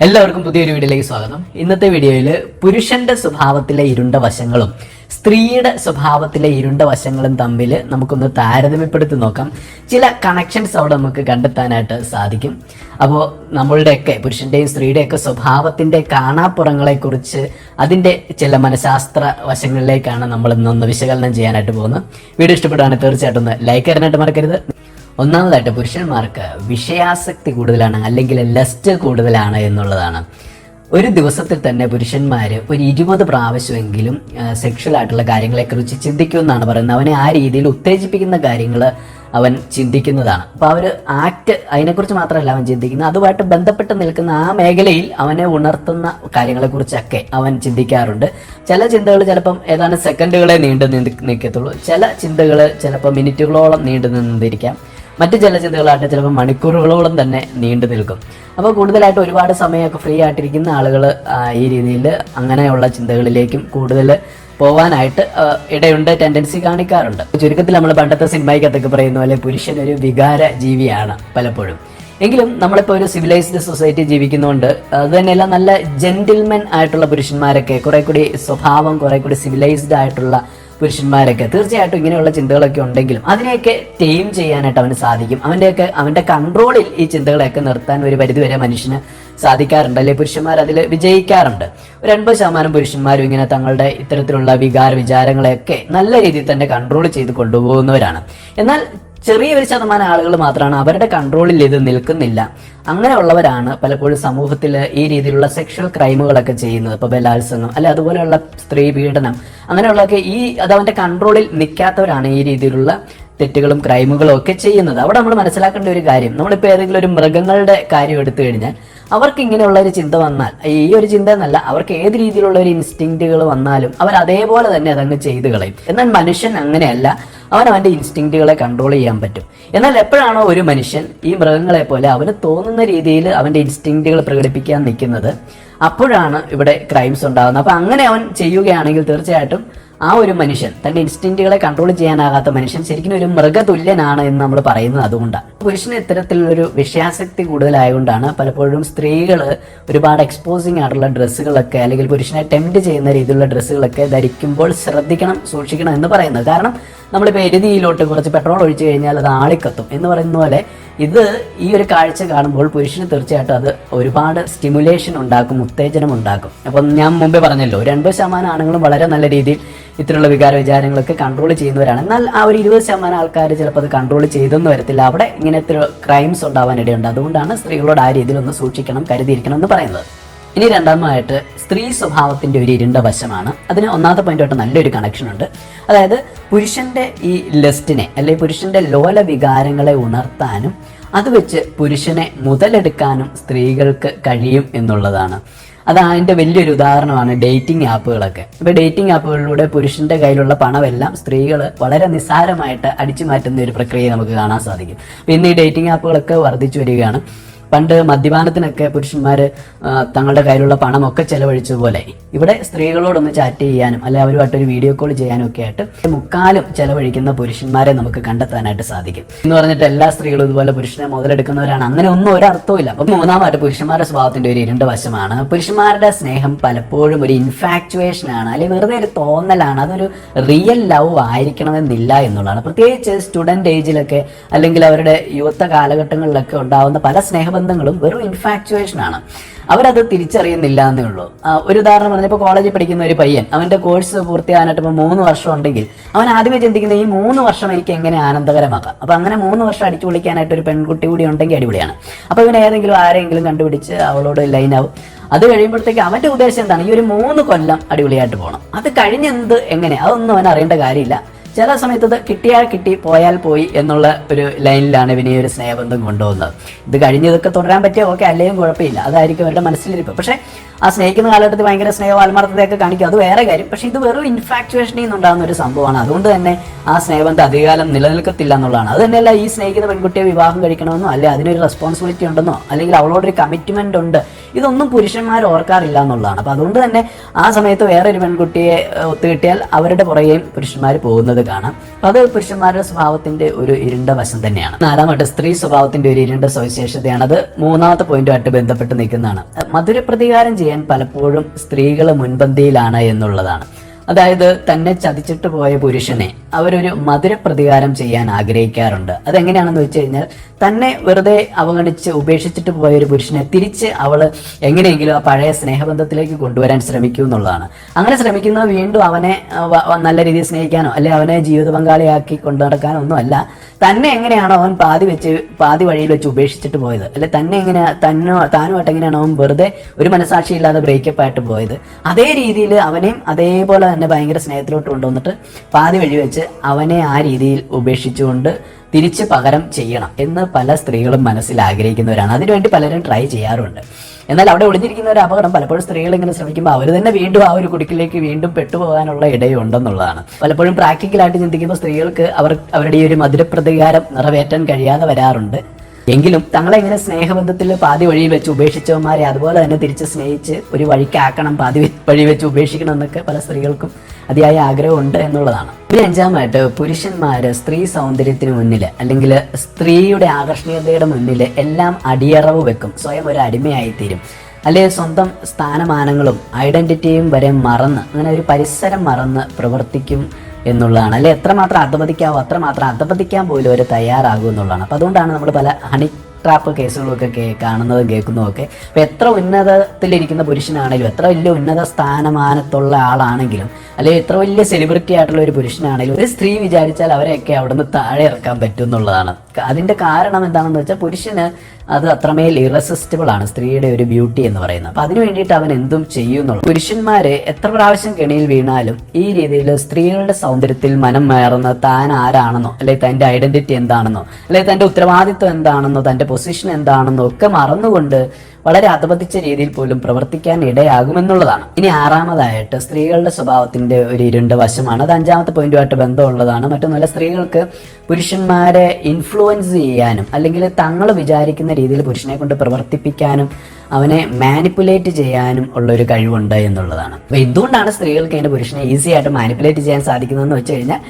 എല്ലാവർക്കും പുതിയൊരു വീഡിയോയിലേക്ക് സ്വാഗതം. ഇന്നത്തെ വീഡിയോയിൽ പുരുഷന്റെ സ്വഭാവത്തിലെ ഇരുണ്ട വശങ്ങളും സ്ത്രീയുടെ സ്വഭാവത്തിലെ ഇരുണ്ട വശങ്ങളും തമ്മിൽ നമുക്കൊന്ന് താരതമ്യപ്പെടുത്തി നോക്കാം. ചില കണക്ഷൻസ് അവിടെ നമുക്ക് കണ്ടെത്താനായിട്ട് സാധിക്കും. അപ്പോൾ നമ്മളുടെയൊക്കെ പുരുഷന്റെയും സ്ത്രീയുടെയൊക്കെ സ്വഭാവത്തിന്റെ കാണാപ്പുറങ്ങളെ കുറിച്ച് അതിന്റെ ചില മനഃശാസ്ത്ര വശങ്ങളിലേക്കാണ് നമ്മൾ ഇന്നൊന്ന് വിശകലനം ചെയ്യാനായിട്ട് പോകുന്നത്. വീഡിയോ ഇഷ്ടപ്പെടുകയാണെങ്കിൽ തീർച്ചയായിട്ടും ഒന്ന് ലൈക്ക് ചെയ്യാനായിട്ട് മറക്കരുത്. ഒന്നാമതായിട്ട് പുരുഷന്മാർക്ക് വിഷയാസക്തി കൂടുതലാണ്, അല്ലെങ്കിൽ ലസ്റ്റ് കൂടുതലാണ് എന്നുള്ളതാണ്. ഒരു ദിവസത്തിൽ തന്നെ പുരുഷന്മാർ ഒരു 20 പ്രാവശ്യമെങ്കിലും സെക്ഷൽ ആയിട്ടുള്ള കാര്യങ്ങളെക്കുറിച്ച് ചിന്തിക്കുമെന്നാണ് പറയുന്നത്. അവനെ ആ രീതിയിൽ ഉത്തേജിപ്പിക്കുന്ന കാര്യങ്ങൾ അവൻ ചിന്തിക്കുന്നതാണ്. അപ്പോൾ അവർ ആക്ട് അതിനെക്കുറിച്ച് മാത്രമല്ല അവൻ ചിന്തിക്കുന്നത്, അതുമായിട്ട് ബന്ധപ്പെട്ട് നിൽക്കുന്ന ആ മേഖലയിൽ അവനെ ഉണർത്തുന്ന കാര്യങ്ങളെക്കുറിച്ചൊക്കെ അവൻ ചിന്തിക്കാറുണ്ട്. ചില ചിന്തകൾ ചിലപ്പം ഏതാനും സെക്കൻഡുകളെ നീണ്ടു നിൽക്കത്തുള്ളൂ, ചില ചിന്തകൾ ചിലപ്പോൾ മിനിറ്റുകളോളം നീണ്ടു നിന്നിരിക്കാം, മറ്റു ചില ചിന്തകളായിട്ട് ചിലപ്പോൾ മണിക്കൂറുകളോളം തന്നെ നീണ്ടു നിൽക്കും. അപ്പോൾ കൂടുതലായിട്ട് ഒരുപാട് സമയമൊക്കെ ഫ്രീ ആയിട്ടിരിക്കുന്ന ആളുകൾ ഈ രീതിയിൽ അങ്ങനെയുള്ള ചിന്തകളിലേക്കും കൂടുതൽ പോകാനായിട്ട് ഇടയുണ്ട്, ടെൻഡൻസി കാണിക്കാറുണ്ട്. ചുരുക്കത്തിൽ നമ്മൾ പണ്ടത്തെ സിനിമയ്ക്കകത്തൊക്കെ പറയുന്ന പോലെ പുരുഷൻ ഒരു വികാര ജീവിയാണ് പലപ്പോഴും. എങ്കിലും നമ്മളിപ്പോൾ ഒരു സിവിലൈസ്ഡ് സൊസൈറ്റി ജീവിക്കുന്നതുകൊണ്ട് അത് തന്നെയല്ല, നല്ല ജെന്റിൽമെൻ ആയിട്ടുള്ള പുരുഷന്മാരൊക്കെ കുറെ കൂടി സ്വഭാവം കുറെ കൂടി സിവിലൈസ്ഡ് ആയിട്ടുള്ള പുരുഷന്മാരൊക്കെ തീർച്ചയായിട്ടും ഇങ്ങനെയുള്ള ചിന്തകളൊക്കെ ഉണ്ടെങ്കിലും അതിനെയൊക്കെ ടൈം ചെയ്യാനായിട്ട് അവന് സാധിക്കും. അവന്റെ കൺട്രോളിൽ ഈ ചിന്തകളെയൊക്കെ നിർത്താൻ ഒരു പരിധിവരെ മനുഷ്യന് സാധിക്കാറുണ്ട്, അല്ലെ പുരുഷന്മാർ അതിൽ വിജയിക്കാറുണ്ട്. ഒരു 80% പുരുഷന്മാരും ഇങ്ങനെ തങ്ങളുടെ ഇത്തരത്തിലുള്ള വിചാരങ്ങളെയൊക്കെ നല്ല രീതിയിൽ തന്നെ കൺട്രോൾ ചെയ്ത് കൊണ്ടുപോകുന്നവരാണ്. എന്നാൽ ചെറിയൊരു ശതമാനം ആളുകൾ മാത്രമാണ് അവരുടെ കൺട്രോളിൽ ഇത് നിൽക്കുന്നില്ല. അങ്ങനെയുള്ളവരാണ് പലപ്പോഴും സമൂഹത്തിൽ ഈ രീതിയിലുള്ള സെക്ഷൽ ക്രൈമുകളൊക്കെ ചെയ്യുന്നത്. ഇപ്പോൾ ബലാത്സംഗം അല്ലെ അതുപോലെയുള്ള സ്ത്രീ പീഡനം അങ്ങനെയുള്ളതൊക്കെ അത് അവന്റെ കൺട്രോളിൽ നിൽക്കാത്തവരാണ് ഈ രീതിയിലുള്ള തെറ്റുകളും ക്രൈമുകളും ഒക്കെ ചെയ്യുന്നത്. അവിടെ നമ്മൾ മനസ്സിലാക്കേണ്ട ഒരു കാര്യം, നമ്മളിപ്പോൾ ഏതെങ്കിലും ഒരു മൃഗങ്ങളുടെ കാര്യം എടുത്തു കഴിഞ്ഞാൽ അവർക്ക് ഇങ്ങനെയുള്ള ഒരു ചിന്ത വന്നാൽ, ഈ ഒരു ചിന്ത എന്നല്ല, അവർക്ക് ഏത് രീതിയിലുള്ള ഒരു ഇൻസ്റ്റിങ്ക്റ്റുകൾ വന്നാലും അവർ അതേപോലെ തന്നെ അതങ്ങ് ചെയ്തു കളയും. എന്നാൽ മനുഷ്യൻ അങ്ങനെയല്ല, അവൻ്റെ ഇൻസ്റ്റിങ്ക്റ്റുകളെ കൺട്രോൾ ചെയ്യാൻ പറ്റും. എന്നാൽ എപ്പോഴാണോ ഒരു മനുഷ്യൻ ഈ മൃഗങ്ങളെ പോലെ അവന് തോന്നുന്ന രീതിയിൽ അവൻ്റെ ഇൻസ്റ്റിങ്ക്റ്റുകൾ പ്രകടിപ്പിക്കാൻ നിൽക്കുന്നത്, അപ്പോഴാണ് ഇവിടെ ക്രൈംസ് ഉണ്ടാകുന്നത്. അപ്പം അങ്ങനെ അവൻ ചെയ്യുകയാണെങ്കിൽ തീർച്ചയായിട്ടും ആ ഒരു മനുഷ്യൻ, തന്റെ ഇൻസ്റ്റിങ്ക്റ്റുകളെ കൺട്രോൾ ചെയ്യാനാകാത്ത മനുഷ്യൻ ശരിക്കും ഒരു മൃഗതുല്യനാണ് എന്ന് നമ്മൾ പറയുന്നത് അതുകൊണ്ടാണ്. പുരുഷന് ഇത്തരത്തിലുള്ളൊരു വിഷയാസക്തി കൂടുതലായതുകൊണ്ടാണ് പലപ്പോഴും സ്ത്രീകൾ ഒരുപാട് എക്സ്പോസിങ് ആയിട്ടുള്ള ഡ്രസ്സുകളൊക്കെ അല്ലെങ്കിൽ പുരുഷനെ ടെംപ്റ്റ് ചെയ്യുന്ന രീതിയിലുള്ള ഡ്രസ്സുകളൊക്കെ ധരിക്കുമ്പോൾ ശ്രദ്ധിക്കണം, സൂക്ഷിക്കണം എന്ന് പറയുന്നത്. കാരണം നമ്മളിപ്പോൾ എരുതിയിലോട്ട് കുറച്ച് പെട്രോൾ ഒഴിച്ചു കഴിഞ്ഞാൽ അത് ആളിക്കത്തും എന്ന് പറയുന്ന പോലെ ഈ ഒരു കാഴ്ച കാണുമ്പോൾ പുരുഷന് തീർച്ചയായിട്ടും അത് ഒരുപാട് സ്റ്റിമുലേഷൻ ഉണ്ടാക്കും, ഉത്തേജനം ഉണ്ടാക്കും. അപ്പം ഞാൻ മുമ്പേ പറഞ്ഞല്ലോ, 80% ആണുങ്ങളും വളരെ നല്ല രീതിയിൽ ഇത്തരമുള്ള വിചാരങ്ങളൊക്കെ കൺട്രോൾ ചെയ്യുന്നവരാണ്. എന്നാൽ ആ ഒരു 20% ആൾക്കാർ ചിലപ്പോൾ അത് കൺട്രോൾ ചെയ്തെന്ന് വരത്തില്ല. അവിടെ ഇങ്ങനത്തെ ക്രൈംസ് ഉണ്ടാവാൻ ഇടയുണ്ട്. അതുകൊണ്ടാണ് സ്ത്രീകളോട് ആ രീതിയിൽ ഒന്ന് സൂക്ഷിക്കണം, കരുതിയിരിക്കണം എന്ന് പറയുന്നത്. ഇനി രണ്ടാമതായിട്ട് സ്ത്രീ സ്വഭാവത്തിന്റെ ഒരു ഇരുണ്ട വശമാണ്. അതിന് ഒന്നാമത്തെ പോയിന്റായിട്ട് നല്ലൊരു കണക്ഷൻ ഉണ്ട്. അതായത് പുരുഷന്റെ ഈ ലസ്റ്റിനെ അല്ലെങ്കിൽ പുരുഷന്റെ ലോല വികാരങ്ങളെ ഉണർത്താനും അത് വെച്ച് പുരുഷനെ മുതലെടുക്കാനും സ്ത്രീകൾക്ക് കഴിയും എന്നുള്ളതാണ്. അതിൻ്റെ വലിയൊരു ഉദാഹരണമാണ് ഡേറ്റിംഗ് ആപ്പുകളൊക്കെ. ഇപ്പോൾ ഡേറ്റിംഗ് ആപ്പുകളിലൂടെ പുരുഷന്റെ കയ്യിലുള്ള പണമെല്ലാം സ്ത്രീകൾ വളരെ നിസ്സാരമായിട്ട് അടിച്ചു മാറ്റുന്ന ഒരു പ്രക്രിയ നമുക്ക് കാണാൻ സാധിക്കും. പിന്നെ ഈ ഡേറ്റിംഗ് ആപ്പുകളൊക്കെ വർദ്ധിച്ചു വരികയാണ്. പണ്ട് മദ്യപാനത്തിനൊക്കെ പുരുഷന്മാർ തങ്ങളുടെ കയ്യിലുള്ള പണമൊക്കെ ചെലവഴിച്ചതുപോലെ ഇവിടെ സ്ത്രീകളോടൊന്ന് ചാറ്റ് ചെയ്യാനും അല്ലെ അവരുമായിട്ടൊരു വീഡിയോ കോൾ ചെയ്യാനും ഒക്കെ ആയിട്ട് മുക്കാലും ചെലവഴിക്കുന്ന പുരുഷന്മാരെ നമുക്ക് കണ്ടെത്താനായിട്ട് സാധിക്കും. എന്ന് പറഞ്ഞിട്ട് എല്ലാ സ്ത്രീകളും ഇതുപോലെ പുരുഷനെ മുതലെടുക്കുന്നവരാണ്, അങ്ങനെ ഒന്നും ഒരർത്ഥമില്ല. അപ്പം മൂന്നാമതായിട്ട് പുരുഷന്മാരുടെ സ്വഭാവത്തിന്റെ ഒരു ഇരുണ്ട വശമാണ്. പുരുഷന്മാരുടെ സ്നേഹം പലപ്പോഴും ഒരു ഇൻഫാക്ച്വേഷൻ ആണ്, അല്ലെങ്കിൽ വെറുതെ ഒരു തോന്നലാണ്. അതൊരു റിയൽ ലവ് ആയിരിക്കണമെന്നില്ല എന്നുള്ളതാണ്. പ്രത്യേകിച്ച് സ്റ്റുഡന്റ് ഏജിലൊക്കെ അല്ലെങ്കിൽ അവരുടെ യുവത്വ കാലഘട്ടങ്ങളിലൊക്കെ ഉണ്ടാവുന്ന പല സ്നേഹബന്ധങ്ങളും വെറും ഇൻഫാക്ച്വേഷൻ ആണ്. അവരത് തിരിച്ചറിയുന്നില്ല എന്നേ ഉള്ളൂ. ഒരു ഉദാഹരണം പറഞ്ഞപ്പോൾ കോളേജിൽ പഠിക്കുന്ന ഒരു പയ്യൻ അവന്റെ കോഴ്സ് പൂർത്തിയാകാനായിട്ട് ഇപ്പോൾ 3 വർഷം ഉണ്ടെങ്കിൽ അവൻ ആദ്യമേ ചിന്തിക്കുന്നത് ഈ 3 വർഷം എനിക്ക് എങ്ങനെ ആനന്ദകരമാക്കാം. അപ്പൊ അങ്ങനെ 3 വർഷം അടിച്ചു പൊളിക്കാനായിട്ട് ഒരു പെൺകുട്ടി കൂടി ഉണ്ടെങ്കിൽ അടിപൊളിയാണ്. അപ്പൊ ഇവൻ ആരെങ്കിലും കണ്ടുപിടിച്ച് അവളോട് ലൈനാവും. അത് കഴിയുമ്പോഴത്തേക്ക് അവന്റെ ഉദ്ദേശം എന്താണ്, ഈ ഒരു 3 കൊല്ലം അടിപൊളിയായിട്ട് പോകണം. അത് കഴിഞ്ഞെന്ത് എങ്ങനെ അതൊന്നും അവൻ അറിയേണ്ട കാര്യമില്ല. ചില സമയത്ത് ഇത് കിട്ടിയാൽ കിട്ടി, പോയാൽ പോയി എന്നുള്ള ഒരു ലൈനിലാണ് ഇവനെ ഒരു സ്നേഹബന്ധം കൊണ്ടുപോകുന്നത്. ഇത് കഴിഞ്ഞതൊക്കെ തുടരാൻ പറ്റിയ ഓക്കെ, അല്ലെങ്കിൽ കുഴപ്പമില്ല, അതായിരിക്കും അവരുടെ മനസ്സിലിരിപ്പ്. പക്ഷേ ആ സ്നേഹിക്കുന്ന കാലഘട്ടത്തിൽ ഭയങ്കര സ്നേഹം ആത്മാർത്ഥതയൊക്കെ കാണിക്കും, അത് വേറെ കാര്യം. പക്ഷേ ഇത് വെറും ഇൻഫാക്ച്വേഷനിൽ നിന്നുണ്ടാകുന്ന ഒരു സംഭവമാണ്. അതുകൊണ്ട് തന്നെ ആ സ്നേഹബന്ധം അധികകാലം നിലനിൽക്കത്തില്ല എന്നുള്ളതാണ്. അത് തന്നെയല്ല, ഈ സ്നേഹിക്കുന്ന പെൺകുട്ടിയെ വിവാഹം കഴിക്കണമെന്നോ അല്ലെങ്കിൽ അതിനൊരു റെസ്പോൺസിബിലിറ്റി ഉണ്ടെന്നോ അല്ലെങ്കിൽ അവളോടൊരു കമ്മിറ്റ്മെന്റ് ഉണ്ട് ഇതൊന്നും പുരുഷന്മാർ ഓർക്കാറില്ല എന്നുള്ളതാണ്. അപ്പൊ അതുകൊണ്ട് തന്നെ ആ സമയത്ത് വേറൊരു പെൺകുട്ടിയെ ഒത്തുകിട്ടിയാൽ അവരുടെ പുറകെയും പുരുഷന്മാർ പോകുന്നത് കാണാം. അപ്പൊ അത് പുരുഷന്മാരുടെ സ്വഭാവത്തിന്റെ ഒരു ഇരുണ്ട വശം തന്നെയാണ്. നാലാമത്തെ സ്ത്രീ സ്വഭാവത്തിന്റെ ഒരു ഇരുണ്ട സവിശേഷതയാണ്. അത് മൂന്നാമത്തെ പോയിന്റുമായിട്ട് ബന്ധപ്പെട്ട് നിൽക്കുന്നതാണ്. മധുരപ്രതികാരം ചെയ്യാൻ പലപ്പോഴും സ്ത്രീകൾ മുൻപന്തിയിലാണ് എന്നുള്ളതാണ്. അതായത് തന്നെ ചതിച്ചിട്ട് പോയ പുരുഷനെ അവരൊരു മധുരപ്രതികാരം ചെയ്യാൻ ആഗ്രഹിക്കാറുണ്ട്. അതെങ്ങനെയാണെന്ന് വെച്ച് കഴിഞ്ഞാൽ തന്നെ വെറുതെ അവഗണിച്ച് ഉപേക്ഷിച്ചിട്ട് പോയ ഒരു പുരുഷനെ തിരിച്ച് അവള് എങ്ങനെയെങ്കിലും ആ പഴയ സ്നേഹബന്ധത്തിലേക്ക് കൊണ്ടുവരാൻ ശ്രമിക്കും എന്നുള്ളതാണ്. അങ്ങനെ ശ്രമിക്കുന്നത് വീണ്ടും അവനെ നല്ല രീതിയിൽ സ്നേഹിക്കാനോ അല്ലെ അവനെ ജീവിത പങ്കാളിയാക്കി കൊണ്ടു നടക്കാനോ ഒന്നും അല്ല. തന്നെ എങ്ങനെയാണോ അവൻ പാതി വഴിയിൽ വെച്ച് ഉപേക്ഷിച്ചിട്ട് പോയത്, അല്ലെ തന്നെ താനുമായിട്ട് എങ്ങനെയാണോ അവൻ വെറുതെ ഒരു മനസാക്ഷി ഇല്ലാതെ ബ്രേക്കപ്പ് ആയിട്ട് പോയത്, അതേ രീതിയിൽ അവനെയും അതേപോലെ തന്നെ ഭയങ്കര സ്നേഹത്തിലോട്ട് കൊണ്ടുവന്നിട്ട് പാതി വഴി വെച്ച് അവനെ ആ രീതിയിൽ ഉപേക്ഷിച്ചുകൊണ്ട് തിരിച്ച് പകരം ചെയ്യണം എന്ന് പല സ്ത്രീകളും മനസ്സിൽ ആഗ്രഹിക്കുന്നവരാണ്. അതിനുവേണ്ടി പലരും ട്രൈ ചെയ്യാറുണ്ട്. എന്നാൽ അവിടെ ഒളിഞ്ഞിരിക്കുന്ന ഒരു അപകടം പലപ്പോഴും സ്ത്രീകൾ ഇങ്ങനെ ശ്രമിക്കുമ്പോൾ അവർ തന്നെ വീണ്ടും ആ ഒരു കുടുക്കിലേക്ക് വീണ്ടും പെട്ടുപോകാനുള്ള ഇടയുണ്ടെന്നുള്ളതാണ്. പലപ്പോഴും പ്രാക്ടിക്കലായിട്ട് ചിന്തിക്കുമ്പോൾ സ്ത്രീകൾക്ക് അവരുടെ ഈ ഒരു മധുരപ്രതികാരം നിറവേറ്റാൻ കഴിയാതെ വരാറുണ്ട്. എങ്കിലും തങ്ങളെ ഇങ്ങനെ സ്നേഹബന്ധത്തിൽ പാതി വഴിയിൽ വെച്ച് ഉപേക്ഷിച്ചവന്മാരെ അതുപോലെ തന്നെ തിരിച്ച് സ്നേഹിച്ച് ഒരു വഴിക്കാക്കണം, പാതി വഴി വെച്ച് ഉപേക്ഷിക്കണം എന്നൊക്കെ പല സ്ത്രീകൾക്കും അതിയായ ആഗ്രഹമുണ്ട് എന്നുള്ളതാണ്. പിന്നെ അഞ്ചാമായിട്ട് പുരുഷന്മാര് സ്ത്രീ സൗന്ദര്യത്തിന് മുന്നിൽ അല്ലെങ്കിൽ സ്ത്രീയുടെ ആകർഷണീയതയുടെ മുന്നിൽ എല്ലാം അടിയറവ് വെക്കും, സ്വയം ഒരു അടിമയായിത്തീരും, അല്ലെങ്കിൽ സ്വന്തം സ്ഥാനമാനങ്ങളും ഐഡന്റിറ്റിയും വരെ മറന്ന് അങ്ങനെ ഒരു പരിസരം മറന്ന് പ്രവർത്തിക്കും എന്നുള്ളതാണ്. അല്ലെ എത്രമാത്രം അധപതിക്കാവോ അത്രമാത്രം അധപതിക്കാൻ പോലും അവർ തയ്യാറാകും എന്നുള്ളതാണ്. അപ്പം അതുകൊണ്ടാണ് നമ്മൾ പല ഹണി ട്രാപ്പ് കേസുകളൊക്കെ കാണുന്നതും കേൾക്കുന്നതും ഒക്കെ. അപ്പം എത്ര ഉന്നതത്തിലിരിക്കുന്ന പുരുഷനാണെങ്കിലും എത്ര വലിയ ഉന്നത സ്ഥാനമാനത്തുള്ള ആളാണെങ്കിലും അല്ലെങ്കിൽ എത്ര വലിയ സെലിബ്രിറ്റി ആയിട്ടുള്ള ഒരു പുരുഷനാണെങ്കിലും ഒരു സ്ത്രീ വിചാരിച്ചാൽ അവരെയൊക്കെ അവിടുന്ന് താഴെ ഇറക്കാൻ പറ്റും എന്നുള്ളതാണ്. അതിന്റെ കാരണം എന്താണെന്ന് വെച്ചാൽ പുരുഷന് അത് അത്രമേൽ ഇറസിസ്റ്റബിൾ ആണ് സ്ത്രീയുടെ ഒരു ബ്യൂട്ടി എന്ന് പറയുന്നത്. അപ്പൊ അതിനു വേണ്ടിയിട്ട് അവൻ എന്തും ചെയ്യുന്നുള്ളൂ. പുരുഷന്മാര് എത്ര പ്രാവശ്യം കെണിയിൽ വീണാലും ഈ രീതിയിൽ സ്ത്രീകളുടെ സൗന്ദര്യത്തിൽ മനം മയറുന്ന താൻ ആരാണെന്നോ അല്ലെങ്കിൽ തന്റെ ഐഡന്റിറ്റി എന്താണെന്നോ അല്ലെങ്കിൽ തന്റെ ഉത്തരവാദിത്വം എന്താണെന്നോ തന്റെ പൊസിഷൻ എന്താണെന്നോ ഒക്കെ മറന്നുകൊണ്ട് വളരെ അധപതിച്ച രീതിയിൽ പോലും പ്രവർത്തിക്കാൻ ഇടയാകുമെന്നുള്ളതാണ്. ഇനി ആറാമതായിട്ട് സ്ത്രീകളുടെ സ്വഭാവത്തിന്റെ ഒരു ഇരുണ്ട വശമാണ്. അത് അഞ്ചാമത്തെ പോയിന്റുമായിട്ട് ബന്ധമുള്ളതാണ്. മറ്റൊന്നുമല്ല, സ്ത്രീകൾക്ക് പുരുഷന്മാരെ ഇൻഫ്ലുവൻസ് ചെയ്യാനും അല്ലെങ്കിൽ തങ്ങൾ വിചാരിക്കുന്ന രീതിയിൽ പുരുഷനെ കൊണ്ട് പ്രവർത്തിപ്പിക്കാനും അവനെ മാനിപ്പുലേറ്റ് ചെയ്യാനും ഉള്ള ഒരു കഴിവുണ്ട് എന്നുള്ളതാണ്. അപ്പൊ എന്തുകൊണ്ടാണ് സ്ത്രീകൾക്ക് അതിന്റെ പുരുഷനെ ഈസി ആയിട്ട് മാനിപ്പുലേറ്റ് ചെയ്യാൻ സാധിക്കുന്നതെന്ന് വെച്ച് കഴിഞ്ഞാൽ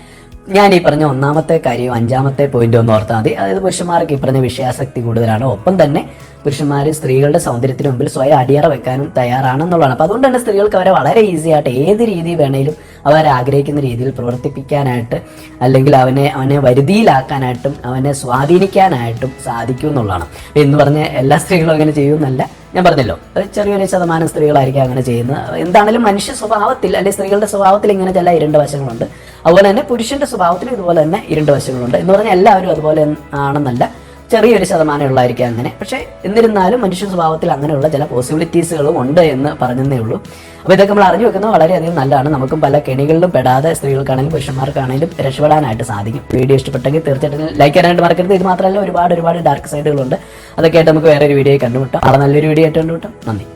ഞാൻ ഈ പറഞ്ഞ ഒന്നാമത്തെ കാര്യവും അഞ്ചാമത്തെ പോയിന്റ് ഒന്ന് ഓർത്താൽ മതി. അതായത് പുരുഷന്മാർക്ക് ഈ പറഞ്ഞ വിഷയാസക്തി കൂടുതലാണ്. ഒപ്പം തന്നെ പുരുഷന്മാർ സ്ത്രീകളുടെ സൗന്ദര്യത്തിന് മുമ്പിൽ സ്വയം അടിയറ വെക്കാനും തയ്യാറാണെന്നുള്ളതാണ്. അപ്പോൾ അതുകൊണ്ട് തന്നെ സ്ത്രീകൾക്ക് അവരെ വളരെ ഈസി ആയിട്ട് ഏത് രീതി വേണേലും അവർ ആഗ്രഹിക്കുന്ന രീതിയിൽ പ്രവർത്തിപ്പിക്കാനായിട്ട് അല്ലെങ്കിൽ അവനെ വരുതിയിലാക്കാനായിട്ടും അവനെ സ്വാധീനിക്കാനായിട്ടും സാധിക്കും എന്നുള്ളതാണ്. എന്ന് പറഞ്ഞ് എല്ലാ സ്ത്രീകളും അങ്ങനെ ചെയ്യുമെന്നല്ല ഞാൻ പറഞ്ഞല്ലോ, ചെറിയൊരു ശതമാനം സ്ത്രീകളായിരിക്കും അങ്ങനെ ചെയ്യുന്നത്. എന്താണെങ്കിലും മനുഷ്യ സ്വഭാവത്തിൽ അല്ലെങ്കിൽ സ്ത്രീകളുടെ സ്വഭാവത്തിൽ ഇങ്ങനെ ചില ഇരുണ്ട വശങ്ങളുണ്ട്. അതുപോലെ തന്നെ പുരുഷന്റെ സ്വഭാവത്തിൽ ഇതുപോലെ തന്നെ ഇരുണ്ട വശങ്ങളുണ്ട്. എന്ന് പറഞ്ഞാൽ എല്ലാവരും അതുപോലെ ആണെന്നല്ല, ചെറിയൊരു ശതമാനം ഉള്ളായിരിക്കും അങ്ങനെ. പക്ഷേ എന്നിരുന്നാലും മനുഷ്യ സ്വഭാവത്തിൽ അങ്ങനെയുള്ള ചില പോസിബിലിറ്റീസുകളും ഉണ്ട് എന്ന് പറഞ്ഞതേ ഉള്ളൂ. അപ്പോൾ ഇതൊക്കെ നമ്മൾ അറിഞ്ഞു വെക്കുന്നത് വളരെയധികം നല്ലതാണ്. നമുക്കും പല കെണികളിലും പെടാതെ സ്ത്രീകൾക്കാണെങ്കിലും പുരുഷന്മാർക്കാണെങ്കിലും രക്ഷപ്പെടാനായിട്ട് സാധിക്കും. വീഡിയോ ഇഷ്ടപ്പെട്ടെങ്കിൽ തീർച്ചയായിട്ടും ലൈക്ക് ചെയ്യാനായിട്ട് മറക്കരുത്. ഇത് മാത്രമല്ല ഒരുപാട് ഡാർക്ക് സൈഡുകളുണ്ട്. അതൊക്കെ ആയിട്ട് നമുക്ക് വേറൊരു വീഡിയോ കണ്ടുമുട്ടാം. അവിടെ നല്ലൊരു വീഡിയോ ആയിട്ട് കണ്ടുമുട്ടാം. നന്ദി.